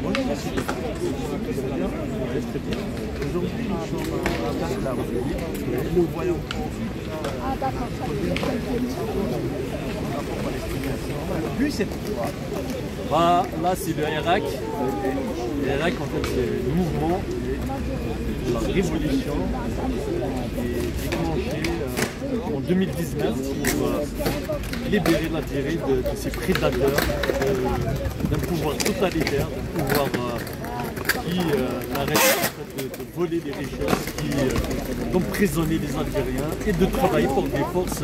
Aujourd'hui, nous sommes à la place de la République. Nous voyons Ah d'accord. puis cette bah, là, c'est le Irak. Le Irak, en fait, c'est le mouvement de la révolution qui est déclenché en 2019 pour libérer l'Algérie de ces prédateurs, d'un pouvoir totalitaire, d'un pouvoir qui arrête en fait, de voler les richesses, qui d'emprisonner les Algériens et de travailler pour des forces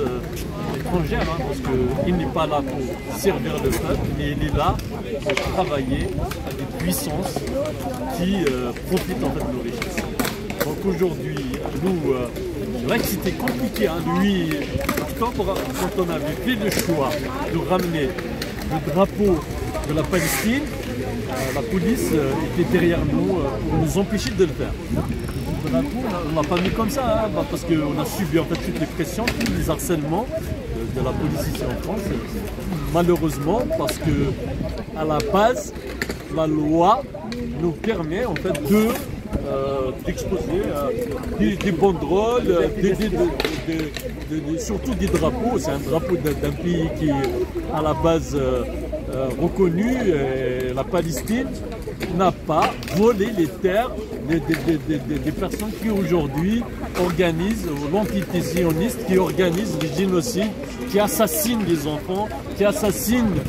étrangères, hein, parce qu'il n'est pas là pour servir le peuple, mais il est là pour travailler à des puissances qui profitent en fait de nos richesses. Donc aujourd'hui, nous, c'est vrai que c'était compliqué, hein, le 8 octobre, quand on avait fait le choix de ramener le drapeau de la Palestine, la police était derrière nous pour nous empêcher de le faire. Le drapeau, on ne l'a pas mis comme ça, hein, parce qu'on a subi en fait toutes les pressions, tous les harcèlements de la police ici en France. Malheureusement, parce que à la base, la loi nous permet en fait d'exposer des banderoles, surtout des drapeaux. C'est un drapeau d'un pays qui est à la base reconnu. La Palestine n'a pas volé les terres des personnes qui aujourd'hui organisent l'antisionisme, qui organisent les génocides, qui assassinent des enfants, qui assassinent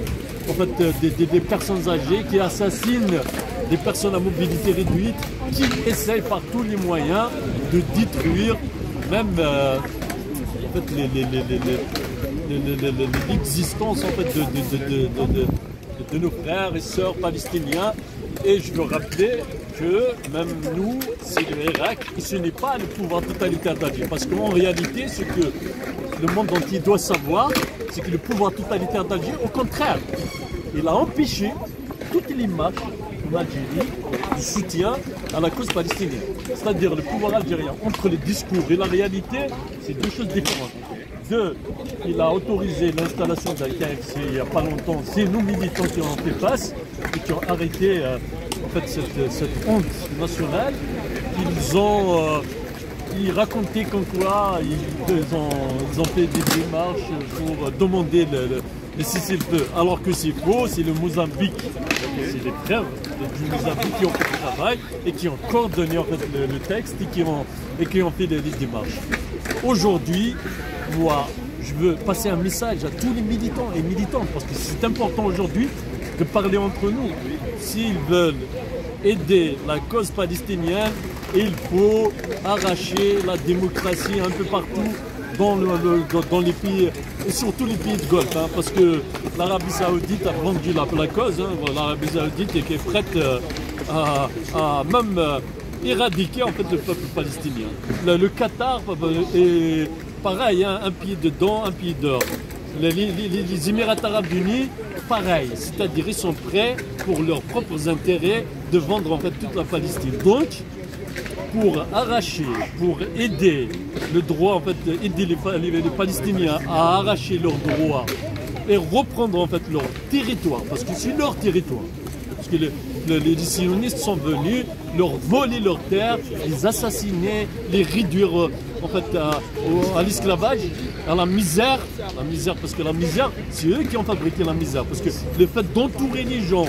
en fait, des personnes âgées, qui assassinent des personnes à mobilité réduite, qui essayent par tous les moyens de détruire même en fait, l'existence en fait, de nos frères et sœurs palestiniens. Et je veux rappeler que même nous, c'est le Irak, et ce n'est pas le pouvoir totalitaire d'Alger. Parce qu'en réalité, ce que le monde entier doit savoir, c'est que le pouvoir totalitaire d'Alger, au contraire, il a empêché toutes les marches en Algérie de soutien à la cause palestinienne. C'est-à-dire le pouvoir algérien, entre le discours et la réalité, c'est deux choses différentes. Deux, il a autorisé l'installation d'un KFC il n'y a pas longtemps. C'est nos militants qui ont fait face et qui ont arrêté en fait, cette honte nationale. Ils racontaient comme quoi ils ont fait des démarches pour demander le cessez-le-feu, alors que c'est faux, c'est le Mozambique, c'est les frères du Mozambique qui ont fait le travail et qui ont coordonné en fait, le texte et qui ont fait les démarches. Aujourd'hui, moi, je veux passer un message à tous les militants et militantes, parce que c'est important aujourd'hui de parler entre nous. S'ils veulent aider la cause palestinienne, il faut arracher la démocratie un peu partout dans les pays, et surtout les pays de Golfe, hein, parce que l'Arabie Saoudite a vendu la cause, hein, l'Arabie Saoudite est prête à même éradiquer en fait, le peuple palestinien. Le Qatar est pareil, hein, un pied dedans, un pied dehors. Les Émirats Arabes Unis, pareil, c'est-à-dire ils sont prêts pour leurs propres intérêts de vendre en fait toute la Palestine. Donc, pour arracher, pour aider le droit, en fait, aider les Palestiniens à arracher leurs droits et reprendre en fait leur territoire, parce que c'est leur territoire. Parce que les sionistes sont venus leur voler leurs terres, les assassiner, les réduire en fait, à l'esclavage, à la misère, parce que la misère, c'est eux qui ont fabriqué la misère. Parce que le fait d'entourer les gens,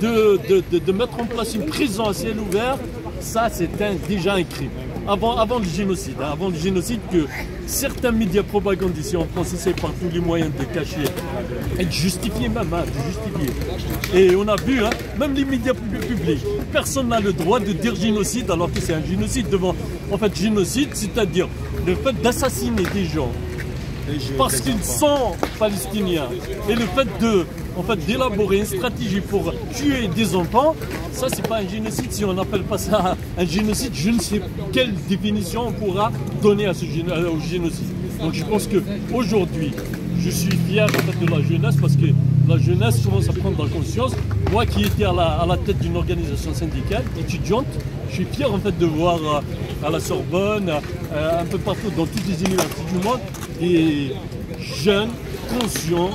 de mettre en place une prison à ciel ouvert, ça c'est déjà un crime. Avant le génocide, hein, avant le génocide que certains médias propagandistes ici en France essaient par tous les moyens de cacher et de justifier même, hein, de justifier. Et on a vu, hein, même les médias publics, personne n'a le droit de dire génocide alors que c'est un génocide devant. En fait, génocide, c'est-à-dire le fait d'assassiner des gens parce qu'ils sont palestiniens et le fait d'élaborer une stratégie pour tuer des enfants, ça c'est pas un génocide. Si on n'appelle pas ça un génocide, je ne sais quelle définition on pourra donner à au génocide. Donc je pense qu'aujourd'hui, je suis fier en fait, de la jeunesse, parce que la jeunesse commence à prendre la conscience. Moi qui étais à la tête d'une organisation syndicale étudiante, je suis fier en fait de voir à la Sorbonne, un peu partout dans toutes les universités du monde, des jeunes conscients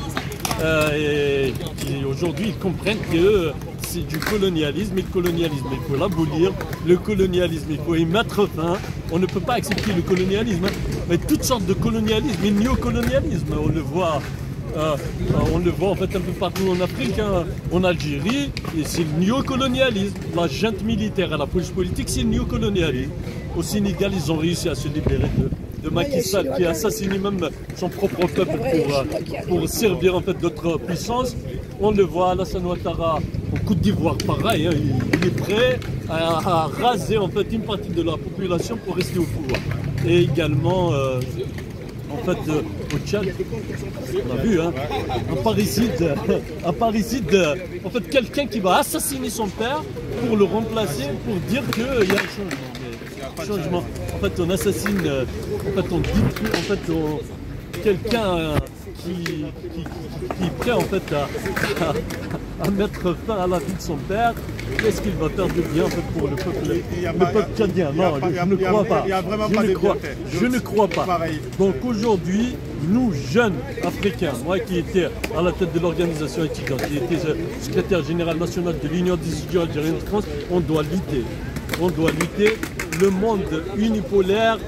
et qui aujourd'hui comprennent que c'est du colonialisme, et le colonialisme, il faut l'abolir. Le colonialisme, il faut y mettre fin. On ne peut pas accepter le colonialisme, hein. Mais toutes sortes de colonialisme, et néocolonialisme, on le voit en fait un peu partout en Afrique, hein. En Algérie, et c'est le néocolonialisme. La junte militaire et la police politique, c'est le néocolonialisme. Au Sénégal, ils ont réussi à se libérer de Macky Sall, qui a assassiné même son propre peuple pour servir en fait d'autres puissances. On le voit, Alassane Ouattara, en Côte d'Ivoire, pareil, hein, il est prêt à raser en fait une partie de la population pour rester au pouvoir. Et également, en fait, au Tchad, on a vu, hein, un parricide, en fait, quelqu'un qui va assassiner son père pour le remplacer, pour dire qu'il y a un changement. Mais changement. En fait, on assassine, en fait, on dit, en fait, quelqu'un qui est prêt en fait à mettre fin à la vie de son père. Qu'est-ce qu'il va faire de bien en fait, pour le peuple tchadien? Non, je ne crois pas. Je ne crois pas. Donc aujourd'hui, nous, jeunes Africains, moi qui étais à la tête de l'organisation étudiante, qui était secrétaire général national de l'Union des étudiants algériens de France, on doit lutter. On doit lutter. Le monde unipolaire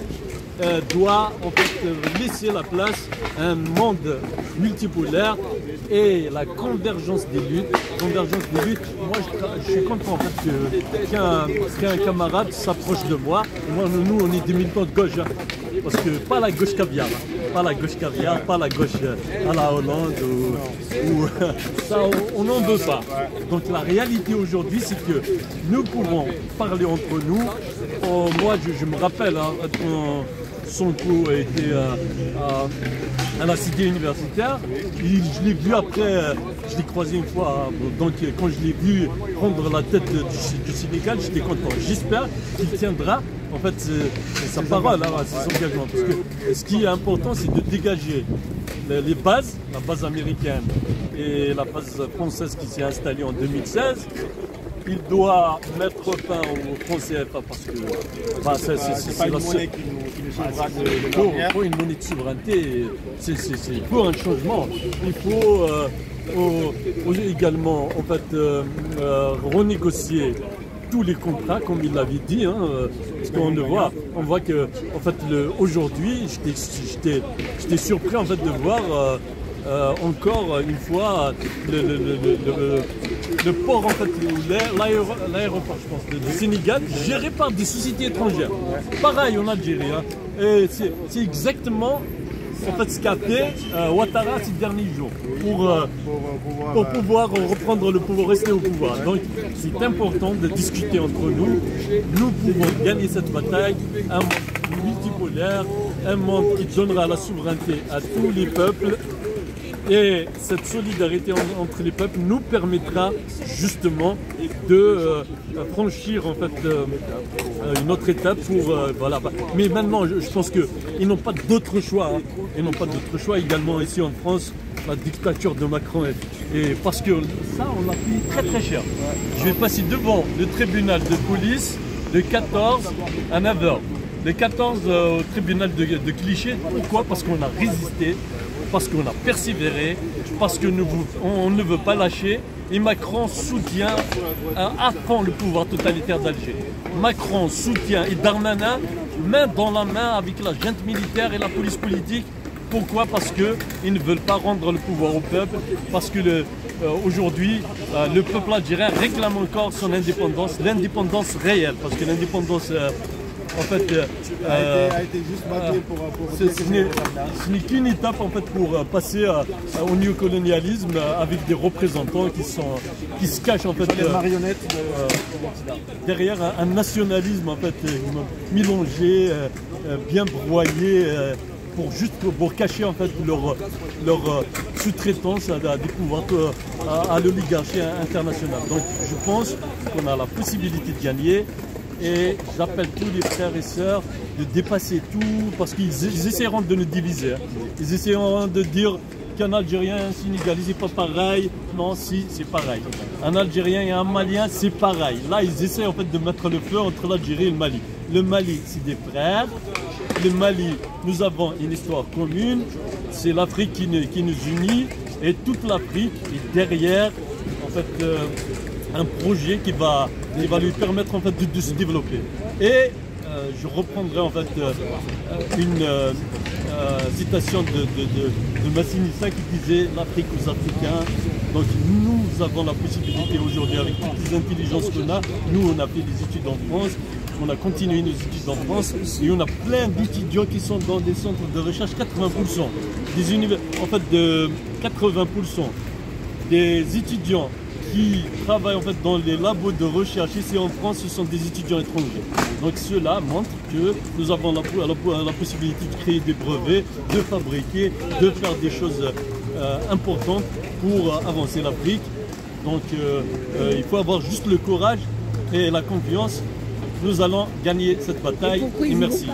doit en fait laisser la place à un monde multipolaire et la convergence des luttes. Moi je suis content en fait qu'un camarade s'approche de moi. Nous on est des militants de gauche, hein, parce que pas la gauche caviar, pas la gauche à la Hollande ou ça on n'en veut pas. Donc la réalité aujourd'hui c'est que nous pouvons parler entre nous. Moi je me rappelle, hein, Sonko était à la cité universitaire. Je l'ai vu après, je l'ai croisé une fois. Donc quand je l'ai vu prendre la tête du Sénégal, j'étais content. J'espère qu'il tiendra. En fait, c'est sa parole, hein, c'est son engagement. Parce que ce qui est important, c'est de dégager les bases, la base américaine et la base française qui s'est installée en 2016. Il doit mettre fin au franc CFA parce que c'est la monnaie qui nous sauvera de pour une monnaie de souveraineté, c'est pour un changement. Il faut également en fait renégocier tous les contrats comme il l'avait dit, hein, parce qu'on le voit, on voit que en fait aujourd'hui j'étais surpris en fait de voir encore une fois le port en fait, l'aéroport je pense du Sénégal géré par des sociétés étrangères. Pareil en Algérie, hein. Et c'est exactement en fait ce qu'a fait Ouattara ces derniers jours pour pouvoir reprendre le pouvoir, rester au pouvoir. Donc c'est important de discuter entre nous. Nous pouvons gagner cette bataille, un monde multipolaire, un monde qui donnera la souveraineté à tous les peuples. Et cette solidarité entre les peuples nous permettra justement de franchir en fait une autre étape pour voilà. Mais maintenant, je pense qu'ils n'ont pas d'autre choix. Hein. Ils n'ont pas d'autre choix également ici en France, la dictature de Macron. Et parce que ça, on l'a payé très très cher. Je vais passer devant le tribunal de police de 14 à 9h. Le 14 au tribunal de Cliché. Pourquoi? Parce qu'on a résisté. Parce qu'on a persévéré, parce que on ne veut pas lâcher. Et Macron soutient à fond le pouvoir totalitaire d'Alger. Macron soutient et Darmanin, main dans la main avec la junte militaire et la police politique. Pourquoi? Parce qu'ils ne veulent pas rendre le pouvoir au peuple, parce que aujourd'hui, le peuple algérien réclame encore son indépendance, l'indépendance réelle, parce que l'indépendance... en fait, a été juste marqué pour ce n'est qu'une étape en fait pour passer au néocolonialisme avec des représentants qui se cachent en fait les marionnettes derrière un nationalisme en fait mélangé, bien broyé, pour cacher en fait leur sous-traitance à des pouvoirs, à l'oligarchie internationale. Donc je pense qu'on a la possibilité de gagner. Et j'appelle tous les frères et sœurs de dépasser tout, parce qu'ils essaieront de nous diviser. Hein. Ils essaieront de dire qu'un Algérien et un Sénégalais, c'est pas pareil. Non, si, c'est pareil. Un Algérien et un Malien, c'est pareil. Là, ils essaient en fait de mettre le feu entre l'Algérie et le Mali. Le Mali, c'est des frères. Le Mali, nous avons une histoire commune. C'est l'Afrique qui nous unit. Et toute l'Afrique est derrière, en fait, un projet qui va lui permettre en fait de se développer. Et je reprendrai en fait une citation de Massinissa qui disait l'Afrique aux Africains. Donc nous avons la possibilité aujourd'hui avec toutes les intelligences qu'on a. Nous on a fait des études en France, on a continué nos études en France et on a plein d'étudiants qui sont dans des centres de recherche, 80%. En fait de 80% des étudiants qui travaillent en fait dans les labos de recherche ici en France, ce sont des étudiants étrangers. Donc cela montre que nous avons la possibilité de créer des brevets, de fabriquer, de faire des choses importantes pour avancer l'Afrique. Donc il faut avoir juste le courage et la confiance. Nous allons gagner cette bataille et merci.